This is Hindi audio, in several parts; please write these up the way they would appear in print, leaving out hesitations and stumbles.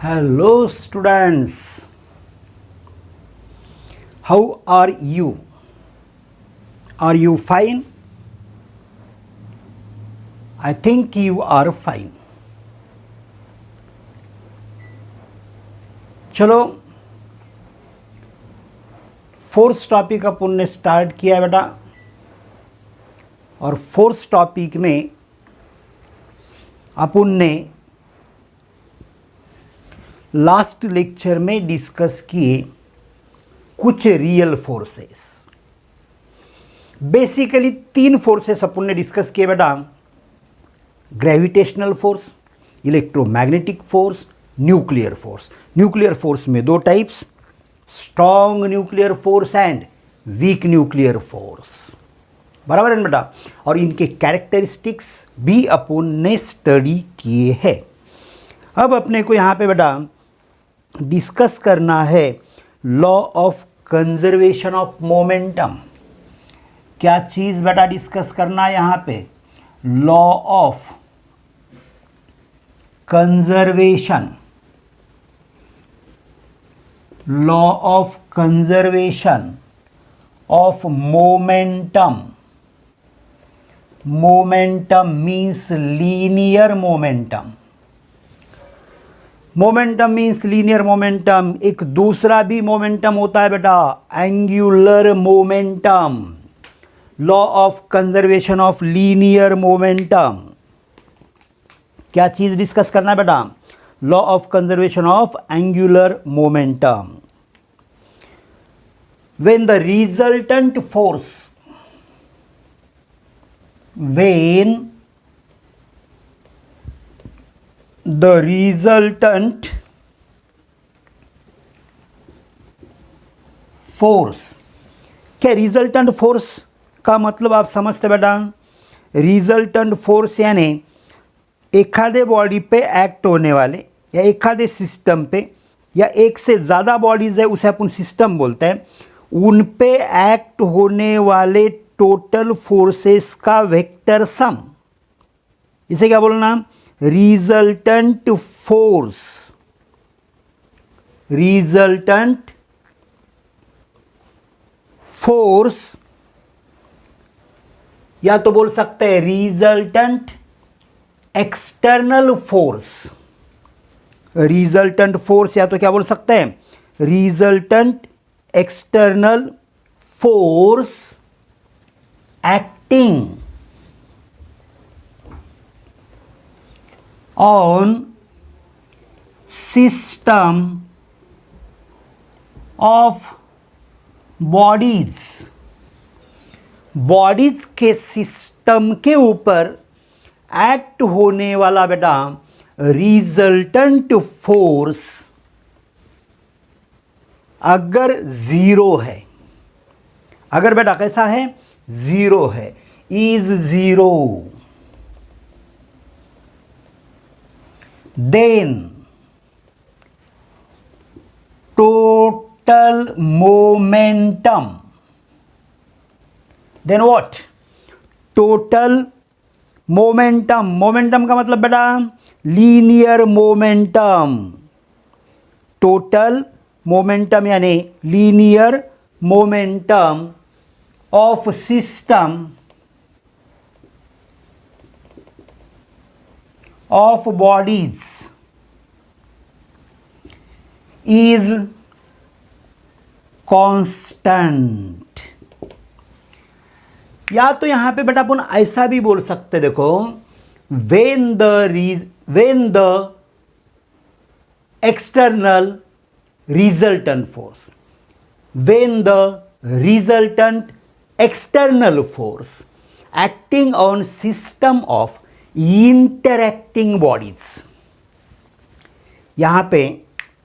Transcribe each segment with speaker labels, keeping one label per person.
Speaker 1: Hello students, how are you? Are you fine? I think you are fine. चलो फोर्थ टॉपिक अपन ने स्टार्ट किया है बेटा, और फोर्थ टॉपिक में अपन ने लास्ट लेक्चर में डिस्कस किए कुछ रियल फोर्सेस। बेसिकली तीन फोर्सेस अपन ने डिस्कस किए बेटा, gravitational force, electromagnetic force, nuclear force. Nuclear force में दो types, strong nuclear force and weak nuclear force, बराबर है बेटा। और इनके कैरेक्टरिस्टिक्स भी अपन ने स्टडी किए हैं। अब अपने को यहाँ पे बेटा डिस्कस करना है law of conservation of momentum. क्या चीज़ बेटा डिस्कस करना है यहाँ पे? Law of conservation, law of conservation of momentum. Momentum means linear momentum. Momentum means linear momentum. एक दूसरा भी मोमेंटम होता है बेटा, angular momentum. Law of conservation of linear momentum. क्या चीज डिस्कस करना है बेटा? Law of conservation of angular momentum. When the resultant force, when the resultant force, क्या रिजल्टेंट फोर्स का मतलब आप समझते बेटा? रिजल्टेंट फोर्स यानी एखादे बॉडी पे एक्ट होने वाले या एखादे सिस्टम पे, या एक से ज़्यादा बॉडीज़ है उसे अपन सिस्टम बोलते हैं, उन पे एक्ट होने वाले टोटल फोर्सेस का वेक्टर सम। इसे क्या बोलना? Resultant force. रिजल्टेंट फोर्स, या तो बोल सकते हैं resultant external force. Resultant force या तो क्या बोल सकते हैं? Resultant external force acting on system of bodies। Bodies के सिस्टम के ऊपर एक्ट होने वाला बेटा रिजल्टेंट फोर्स अगर जीरो है, अगर बेटा कैसा है? जीरो है, is zero, then total momentum, then what? Total momentum. Momentum का मतलब बेटा लीनियर मोमेंटम। टोटल मोमेंटम यानी linear momentum of system of bodies is constant। या तो यहां पे बेटा अपन ऐसा भी बोल सकते, देखो, when the external resultant force, when the resultant external force acting on system of interacting bodies। यहां पे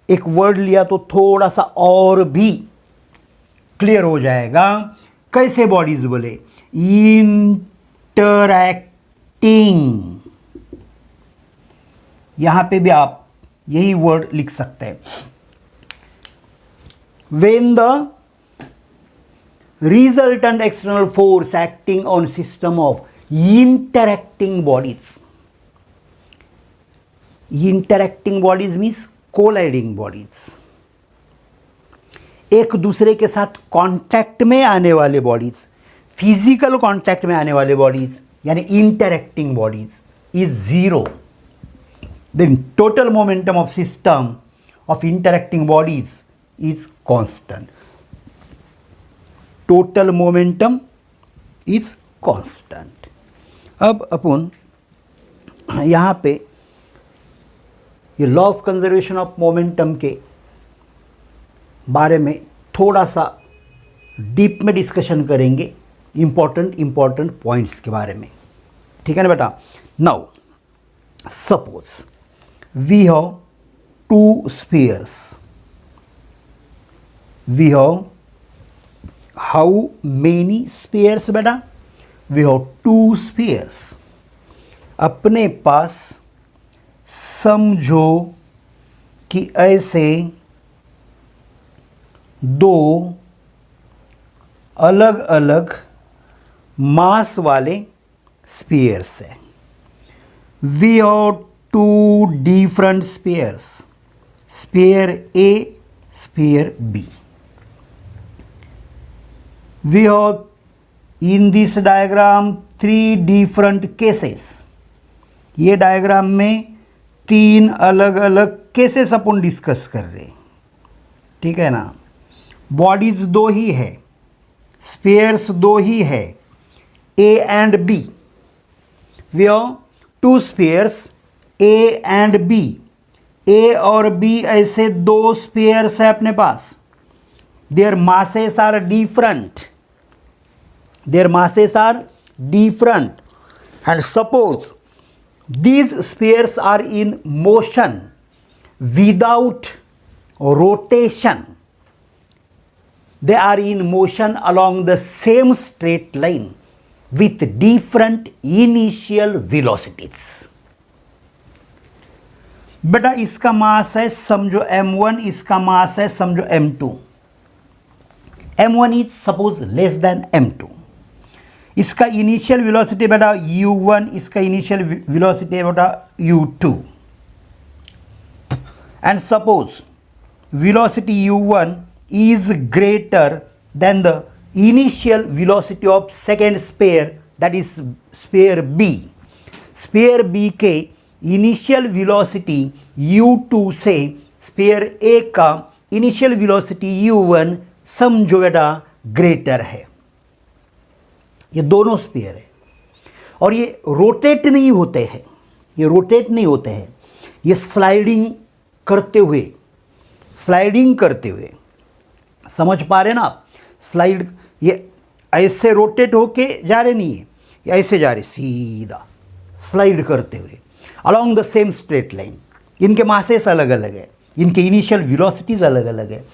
Speaker 1: एक वर्ड लिया तो थोड़ा सा और भी क्लियर हो जाएगा। कैसे बॉडीज बोले? इंटरैक्टिंग। यहां पे भी आप यही वर्ड लिख सकते हैं। when the resultant external force acting on system of interacting bodies, interacting bodies means colliding bodies, एक दूसरे के साथ कांटेक्ट में आने वाले बॉडीज, फिजिकल कांटेक्ट में आने वाले बॉडीज यानी interacting bodies is zero, then total momentum of system of interacting bodies is constant, total momentum is constant. अब अपन यहाँ पे ये law of conservation of momentum के बारे में थोड़ा सा डीप में डिस्कशन करेंगे, इंपॉर्टेंट पॉइंट्स के बारे में, ठीक है ना बेटा। Now suppose we have two spheres, we have how many spheres बेटा, वी हैव टू स्फीयर्स। अपने पास समझो कि ऐसे दो अलग अलग मास वाले स्फीयर्स हैं। We have two different spheres, sphere A, sphere B. We have in this diagram three different cases, ये डायग्राम में तीन अलग अलग केसेस अपन डिस्कस कर रहे हैं, ठीक है ना। बॉडीज दो ही है, स्फीयर्स दो ही है, A and B. We have two spheres A and B, A और बी ऐसे दो स्फीयर्स है अपने पास। Their masses are different, their masses are different and suppose these spheres are in motion without rotation, they are in motion along the same straight line with different initial velocities। बेटा इसका मास है समझो m1, इसका मास है समझो m2, m1 is suppose less than m2। इसका इनिशियल वेलोसिटी बेटा u1, इसका इनिशियल वेलोसिटी है बेटा u2। And suppose velocity u1 is greater than the initial velocity of second sphere, that is sphere B. Sphere B के इनिशियल वेलोसिटी u2 से स्फीयर ए का इनिशियल वेलोसिटी u1 समझो बेटा ग्रेटर है। ये दोनों स्फीयर है और ये रोटेट नहीं होते हैं, ये रोटेट नहीं होते हैं, ये स्लाइडिंग करते हुए समझ पा रहे ना आप। स्लाइड ये ऐसे रोटेट होके जा रहे नहीं है, ये ऐसे जा रहे सीधा स्लाइड करते हुए along the same straight line. इनके मासेस अलग अलग है, इनके इनिशियल वेलोसिटीज अलग अलग है।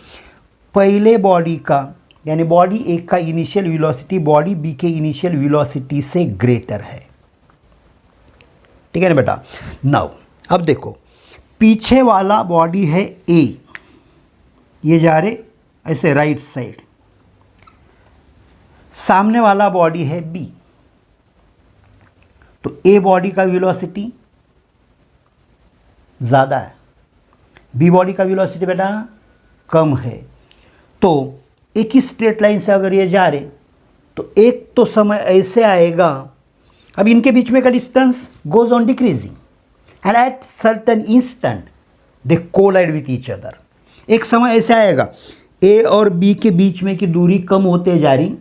Speaker 1: पहले बॉडी का यानी बॉडी ए का इनिशियल वेलोसिटी बॉडी बी के इनिशियल वेलोसिटी से ग्रेटर है, ठीक है ना बेटा। नाउ अब देखो पीछे वाला बॉडी है ए, ये जा रहे ऐसे राइट साइड, सामने वाला बॉडी है बी, तो ए बॉडी का वेलोसिटी ज़्यादा है, बी बॉडी का वेलोसिटी बेटा कम है। तो एक ही स्ट्रेट लाइन से अगर ये जा रहे तो एक तो समय ऐसे आएगा, अब इनके बीच में का distance goes on decreasing and at certain instant they collide with each other. एक समय ऐसे आएगा ए और बी के बीच में की दूरी कम होते जा रही,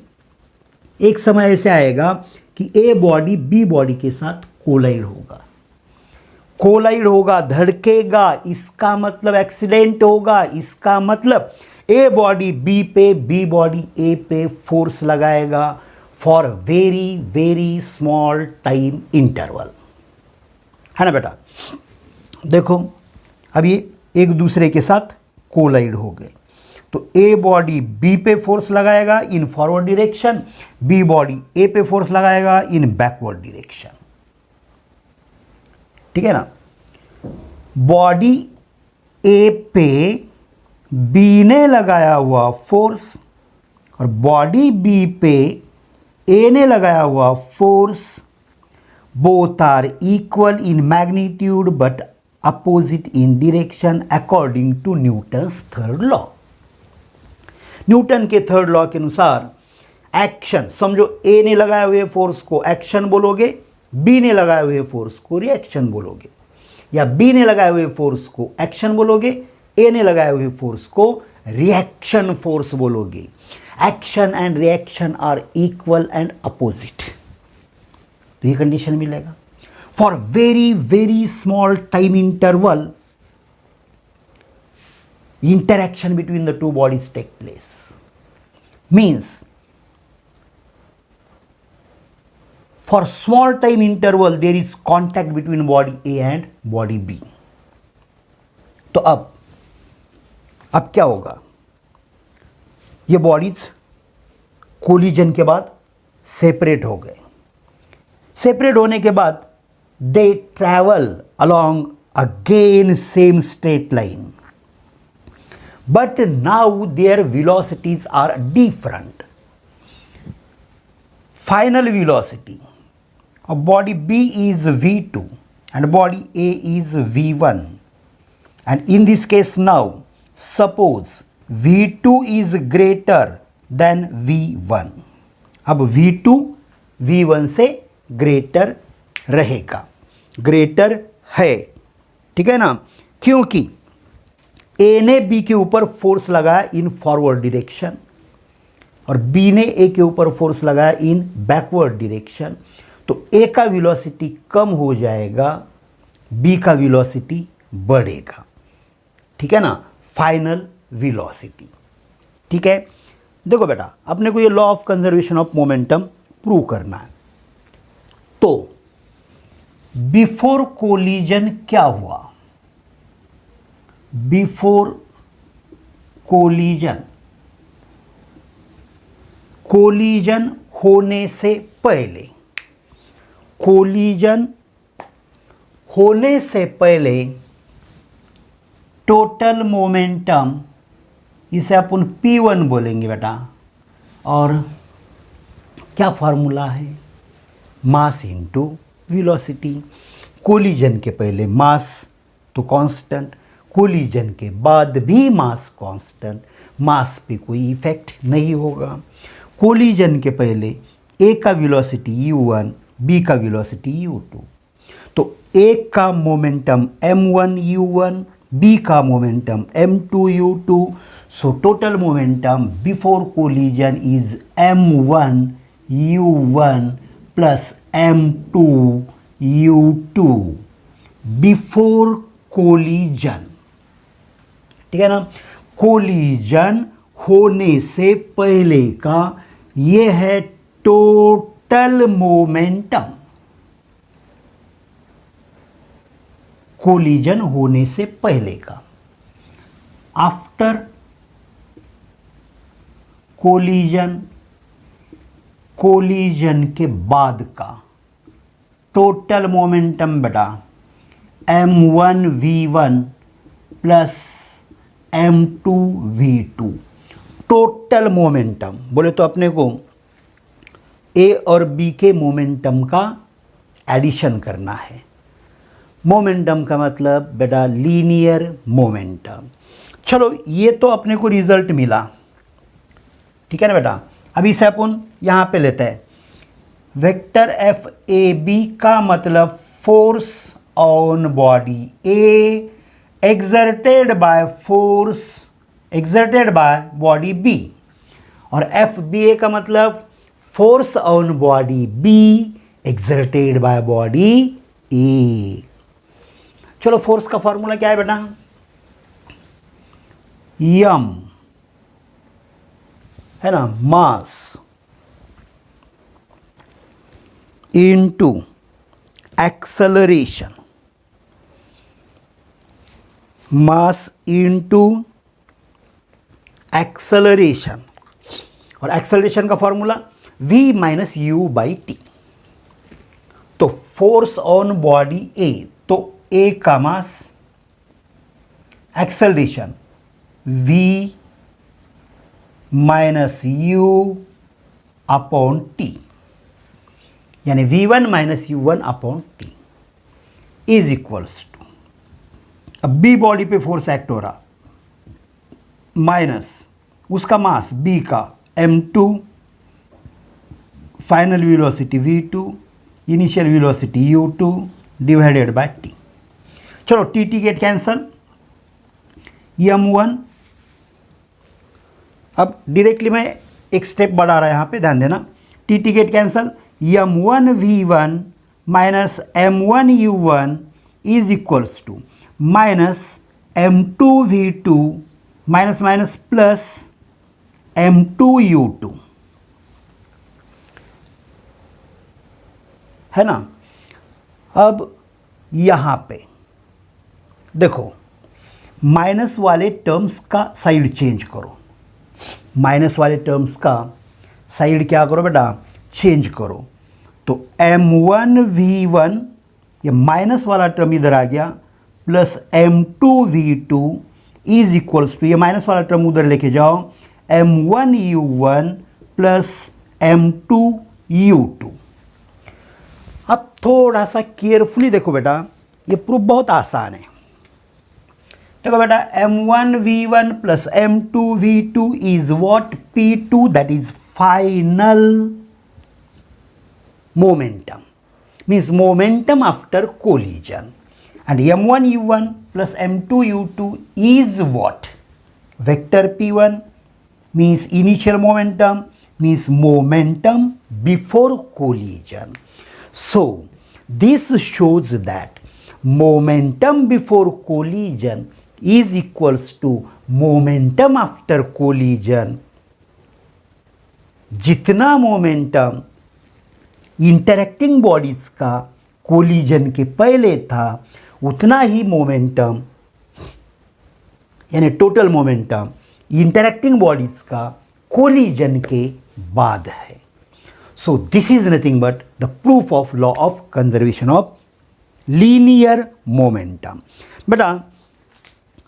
Speaker 1: एक समय ऐसे आएगा कि ए बॉडी बी बॉडी के साथ कोलाइड होगा, धड़केगा, इसका मतलब एक्सीडेंट होगा, इसका मतलब ए बॉडी बी पे, बी बॉडी ए पे फोर्स लगाएगा for very very small time interval, है ना बेटा। देखो अब ये एक दूसरे के साथ कोलाइड हो गए, तो ए बॉडी बी पे फोर्स लगाएगा in forward direction, B body A पे फोर्स लगाएगा इन बैकवर्ड डायरेक्शन, ठीक है ना। बॉडी ए पे बी ने लगाया हुआ फोर्स और बॉडी बी पे ए ने लगाया हुआ force, both are equal in magnitude but opposite in direction according to Newton's third law. न्यूटन के थर्ड लॉ के अनुसार एक्शन, समझो ए ने लगाए हुए फोर्स को एक्शन बोलोगे, बी ने लगाए हुए फोर्स को रिएक्शन बोलोगे, या बी ने लगाए हुए फोर्स को एक्शन बोलोगे, ए ने लगाए हुए फोर्स को रिएक्शन फोर्स बोलोगे. Action and reaction are equal and opposite. तो ये कंडीशन मिलेगा. For very very small time interval interaction between the two bodies take place. Means for small time interval there is contact between body A and body B. तो अब क्या होगा, ये बॉडीज कोलिजन के बाद सेपरेट हो गए. सेपरेट होने के बाद दे travel along again same straight line. But now their velocities are different. Final velocity of body B is V2 and body A is V1. And in this case now, suppose V2 is greater than V1. अब V2 V1 से ग्रेटर रहेगा, ग्रेटर है, ठीक है ना, क्योंकि ए ने बी के ऊपर फोर्स लगाया इन फॉरवर्ड डायरेक्शन और बी ने ए के ऊपर फोर्स लगाया इन बैकवर्ड डायरेक्शन. तो ए का वेलोसिटी कम हो जाएगा, बी का वेलोसिटी बढ़ेगा, ठीक है ना, फाइनल वेलोसिटी. ठीक है, देखो बेटा, अपने को ये law of conservation of momentum prove करना है. तो बिफोर कोलिजन क्या हुआ, बिफोर कोलिजन, कोलिजन होने से पहले, कोलिजन होने से पहले टोटल मोमेंटम, इसे अपन P1 बोलेंगे बेटा, और क्या फार्मूला है, मास इनटू वेलोसिटी. कोलिजन के पहले मास तो कांस्टेंट, कोलिजन के बाद भी मास कांस्टेंट, मास पे कोई इफेक्ट नहीं होगा. कोलिजन के पहले ए का वेलोसिटी u1, बी का वेलोसिटी u2. तो ए का मोमेंटम m1 u1, बी का momentum m2 u2. So total momentum before collision is m1 u1 plus m2 u2 before collision. ठीक है ना, कोलिजन होने से पहले का ये है टोटल मोमेंटम. कोलिजन होने से पहले का. आफ्टर कोलिजन, कोलिजन के बाद का टोटल मोमेंटम बेटा m1 v1 plus m2 v2. Total momentum बोले तो अपने को ए और बी के मोमेंटम का एडिशन करना है. मोमेंटम का मतलब बेटा लीनियर मोमेंटम. चलो ये तो अपने को रिजल्ट मिला, ठीक है ना बेटा. अभी इसे अपन यहाँ पे लेते हैं. वेक्टर एफ ए बी का मतलब force on body A exerted by force exerted by body B, और एफ बी ए का मतलब force on body B exerted by body A. चलो फोर्स का फॉर्मूला क्या है बेटा, यम है ना, mass into acceleration, mass into acceleration. और एक्सेलरेशन का formula v minus u by t. तो फोर्स ऑन बॉडी ए, तो ए का mass, acceleration v minus u upon t, यानी v1 minus u1 upon t is equals to अब बी बॉडी पे फोर्स एक्ट हो रहा, माइनस उसका मास बी का m2, final velocity v2, initial velocity u2 divided by t। चलो t t get cancel, m1, अब डायरेक्टली मैं एक स्टेप बढ़ा रहा है यहाँ पे, ध्यान देना, t t get cancel, m1 v1 minus m1 u1 is equals to minus m2 v2 minus minus plus m2 u2, है ना। अब यहाँ पे देखो, माइनस वाले टर्म्स का साइड चेंज करो, माइनस वाले टर्म्स का साइड क्या करो बेटा, चेंज करो। तो m1 v1, ये माइनस वाला टर्म इधर आ गया, plus m2 v2 is equals to, ये माइनस वाला टर्म उधर लेके जाओ, m1 u1 plus m2 u2। अब थोड़ा सा केयरफुली देखो बेटा, ये प्रूफ बहुत आसान है। देखो बेटा, m1 v1 plus m2 v2 is what, p2, that is final momentum, means momentum after collision, and m1 u1 plus m2 u2 is what, vector p1, means initial momentum, means momentum before collision. So this shows that momentum before collision is equals to momentum after collision। जितना momentum इंटरैक्टिंग बॉडीज का कोलिजन के पहले था, उतना ही मोमेंटम, यानी टोटल मोमेंटम इंटरैक्टिंग बॉडीज का कोलिजन के बाद है। So this is nothing but the proof of law of conservation of linear momentum. बेटा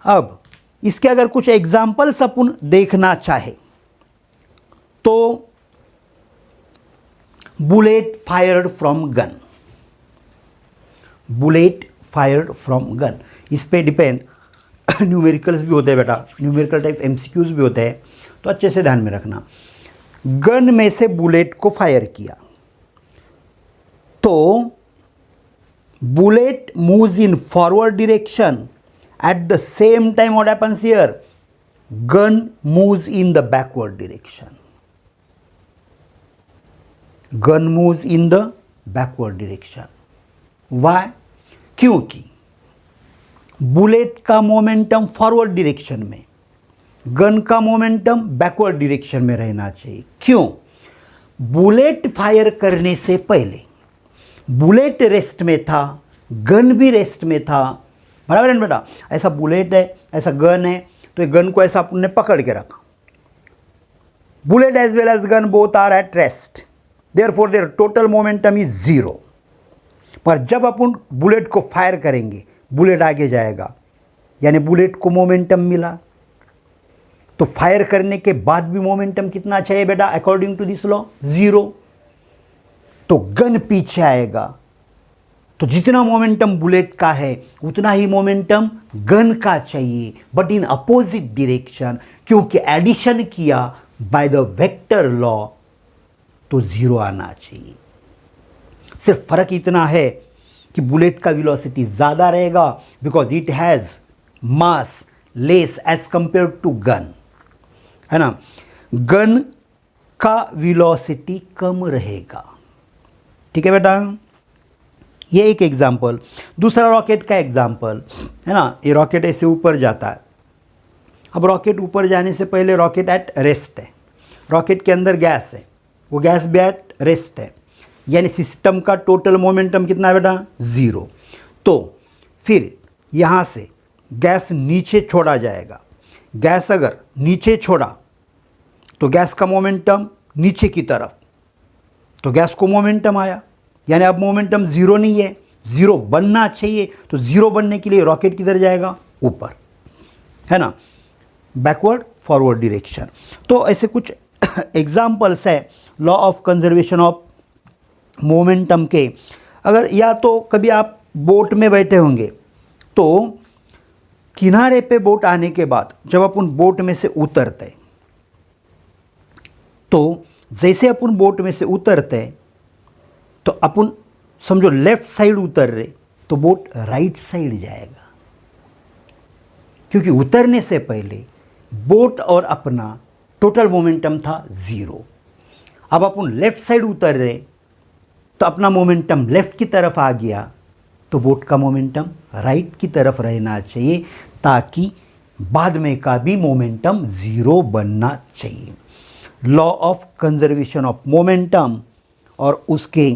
Speaker 1: अब इसके अगर कुछ एग्जाम्पल्स अपन देखना चाहे तो bullet fired from gun, bullet fired from gun, इस पे डिपेंड न्यूमेरिकल्स भी होते हैं बेटा, न्यूमेरिकल टाइप एमसीक्यूज भी होते हैं, तो अच्छे से ध्यान में रखना। गन में से बुलेट को फायर किया तो bullet moves in forward direction, at the same time what happens here, gun moves in the backward direction, gun moves in the backward direction. Why? क्योंकि बुलेट का मोमेंटम फॉरवर्ड डायरेक्शन में, गन का मोमेंटम बैकवर्ड डायरेक्शन में रहना चाहिए। क्यों? बुलेट फायर करने से पहले बुलेट रेस्ट में था, गन भी रेस्ट में था, बराबर है ना बेटा। ऐसा बुलेट है, ऐसा गन है, तो ये गन को ऐसा अपन ने पकड़ के रखा, bullet as well as gun both are at rest, therefore there total momentum is zero. पर जब अपन बुलेट को फायर करेंगे, बुलेट आगे जाएगा, यानी बुलेट को मोमेंटम मिला। तो फायर करने के बाद भी मोमेंटम कितना चाहिए बेटा, according to this law, zero. तो गन पीछे आएगा, तो जितना मोमेंटम बुलेट का है उतना ही मोमेंटम गन का चाहिए, बट इन अपोजिट डायरेक्शन, क्योंकि एडिशन किया बाय द वेक्टर लॉ तो जीरो आना चाहिए। सिर्फ फर्क इतना है कि बुलेट का वेलोसिटी ज़्यादा रहेगा, because it has mass less as compare to gun, है ना। गन का वेलोसिटी कम रहेगा, ठीक है बेटा। ये एक एग्जाम्पल। दूसरा रॉकेट का एग्जाम्पल है ना, ये रॉकेट ऐसे ऊपर जाता है। अब रॉकेट ऊपर जाने से पहले रॉकेट एट रेस्ट है, रॉकेट के अंदर गैस है, वो गैस भी एट रेस्ट है, यानी सिस्टम का टोटल मोमेंटम कितना है बेटा, जीरो। तो फिर यहाँ से गैस नीचे छोड़ा जाएगा, गैस अगर नीचे छोड़ा तो गैस का मोमेंटम नीचे की तरफ, तो गैस को मोमेंटम आया, यानी अब मोमेंटम जीरो नहीं है, जीरो बनना चाहिए। तो जीरो बनने के लिए रॉकेट किधर जाएगा, ऊपर, है ना, बैकवर्ड फॉरवर्ड डायरेक्शन। तो ऐसे कुछ एग्जाम्पल्स है law of conservation of momentum के। अगर या तो कभी आप बोट में बैठे होंगे तो किनारे पे बोट आने के बाद जब अपन बोट में से उतरते, तो जैसे अपन बोट में से उतरते तो अपन समझो लेफ्ट साइड उतर रहे तो बोट राइट साइड जाएगा, क्योंकि उतरने से पहले बोट और अपना टोटल मोमेंटम था 0। अब अपन लेफ्ट साइड उतर रहे तो अपना मोमेंटम लेफ्ट की तरफ आ गया, तो बोट का मोमेंटम राइट की तरफ रहना चाहिए, ताकि बाद में का भी मोमेंटम 0 बनना चाहिए। Law of conservation of momentum और उसके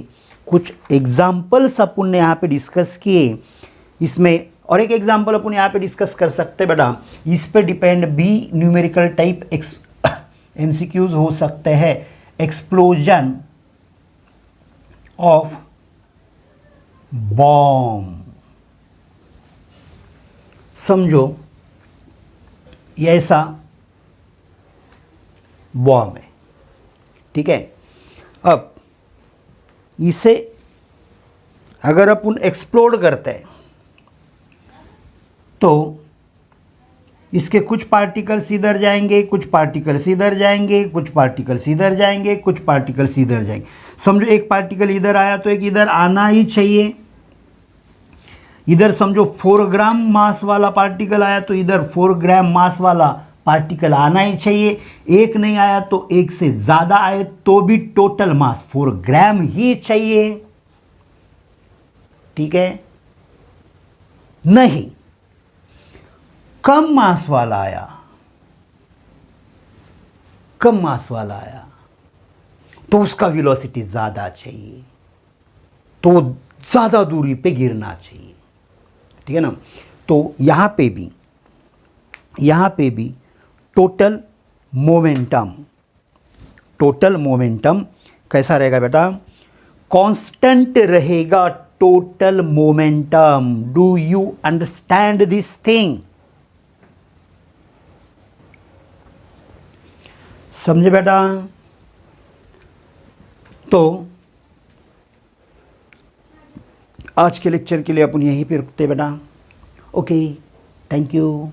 Speaker 1: कुछ एग्जाम्पल्स अपन ने यहाँ पे डिस्कस किए। इसमें और एक एग्जाम्पल अपन यहाँ पे डिस्कस कर सकते हैं बेटा, इस पे डिपेंड भी न्यूमेरिकल टाइप एमसीक्यूज हो सकते हैं। एक्सप्लोजन ऑफ बॉम्ब, समझो ये ऐसा बॉम्ब है, ठीक है। अब इसे अगर अपन एक्सप्लोड करते हैं तो इसके कुछ पार्टिकल्स इधर जाएंगे, कुछ पार्टिकल्स इधर जाएंगे, कुछ पार्टिकल्स इधर जाएंगे, कुछ पार्टिकल्स इधर जाएंगे। समझो एक पार्टिकल इधर आया तो एक इधर आना ही चाहिए। इधर समझो 4 ग्राम मास वाला पार्टिकल आया तो इधर 4 ग्राम मास वाला पार्टिकल आना ही चाहिए। एक नहीं आया तो एक से ज़्यादा आए तो भी टोटल मास 4 ग्राम ही चाहिए, ठीक है। नहीं, कम मास वाला आया, कम मास वाला आया तो उसका वेलोसिटी ज़्यादा चाहिए, तो ज़्यादा दूरी पे गिरना चाहिए, ठीक है ना। तो यहाँ पे भी टोटल मोमेंटम कैसा रहेगा बेटा? कांस्टेंट रहेगा total momentum. Do you understand this thing? समझे बेटा? तो आज के लेक्चर के लिए अपन यहीं पे रुकते बेटा। Okay, thank you.